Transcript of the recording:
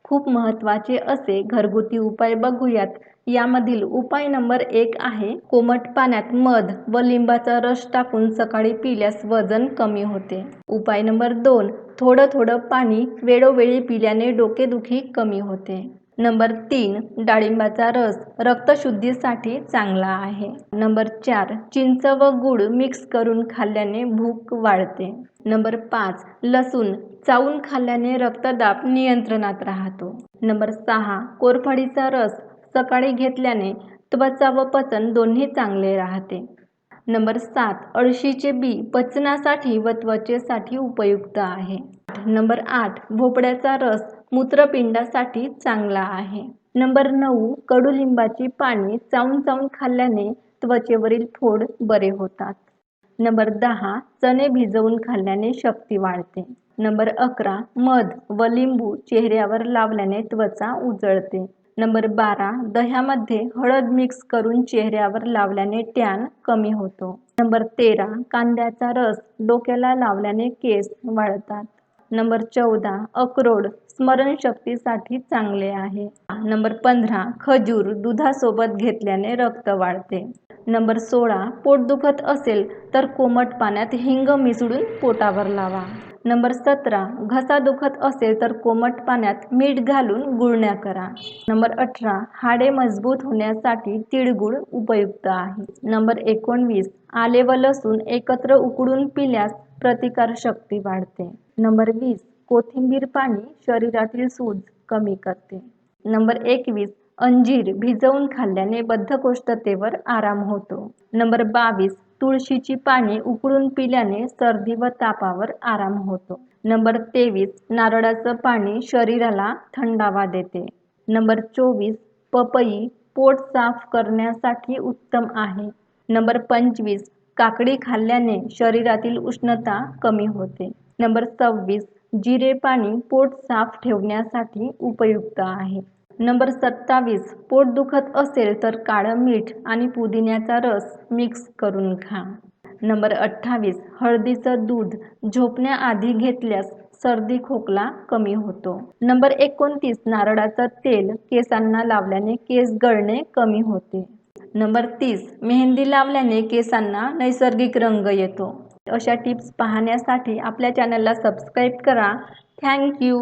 खूप महत्त्वाचे असे घरगुती उपाय बघूयात. यामधील उपाय नंबर 1 आहे कोमट पाण्यात मध व लिंबाचा रस टाकून सकाळी पिल्यास वजन कमी होते. उपाय नंबर 2 थोडं थोडं पाणी वेळोवेळी पिल्याने डोकेदुखी कमी होते. नंबर 3 डाळिंबाचा रस रक्तशुद्धीसाठी चांगला आहे. नंबर 4 चिंच व गूळ मिक्स करून खाल्ल्याने भूक वाढते. नंबर 5 लसूण चावून खाल्ल्याने रक्तदाब नियंत्रणात राहतो. नंबर 6 कोरफडीचा रस सकाळी घेतल्याने त्वचा व पचन दोन्ही चांगले राहते. नंबर 7 अळशीचे बी पचनासाठी व त्वचेसाठी उपयुक्त आहे. नंबर 8 भोपळ्याचा रस मूत्रपिंडासाठी चांगला आहे. नंबर 9 कडुलिंबाची पाने चावून चावून खाल्ल्याने त्वचेवरील फोड बरे होतात. नंबर 10 चणे भिजवून खाल्ल्याने शक्ती वाढते. नंबर 11 मध व लिंबू चेहऱ्यावर लावल्याने त्वचा उजळते. नंबर 12 दह्यामध्ये हळद मिक्स करून चेहऱ्यावर लावल्याने टॅन कमी होतो. नंबर 13 कांद्याचा रस डोक्याला लावल्याने केस वाढतात. नंबर 14 अक्रोड स्मरणशक्तीसाठी चांगले आहे. नंबर 15 खजूर दुधासोबत घेतल्याने रक्त वाढते. नंबर 16 पोट दुखत असेल तर कोमट पाण्यात हिंग मिसळून पोटावर लावा. नंबर 17 घसा दुखत असेल तर कोमट पाण्यात मीठ घालून गुळण्या करा. नंबर 18 हाडे मजबूत होण्यासाठी तिळगुळ उपयुक्त आहे. नंबर 19 आले व लसूण एकत्र उकळून पिल्यास प्रतिकारशक्ती वाढते. नंबर 20 कोथिंबीर पाणी शरीरातील सूज कमी करते. नंबर 21 अंजीर भिजवून खाल्ल्याने बद्धकोष्ठतेवर आराम होतो. नंबर 22 तुळशीची पाने उकळून पिल्याने सर्दी व तापावर आराम होतो. नंबर 23 नारळाचं पाणी शरीराला थंडावा देते. नंबर 24 पपई पोट साफ करण्यासाठी उत्तम आहे. नंबर 25 काकडी खाल्ल्याने शरीरातील उष्णता कमी होते. नंबर 26 जिरे पाणी पोट साफ ठेवण्यासाठी उपयुक्त आहे. नंबर 27 पोट दुखत असेल तर काळं मीठ आणि पुदिन्याचा रस मिक्स करून खा. नंबर 28 हळदीचं दूध झोपण्याआधी घेतल्यास सर्दी खोकला कमी होतो. नंबर 29 नारळाचं तेल केसांना लावल्याने केस गळणे कमी होते. नंबर 30 मेहंदी लावल्याने केसांना नैसर्गिक रंग येतो. अशा टिप्स पाहण्यासाठी आपल्या चॅनलला सबस्क्राईब करा. थँक्यू.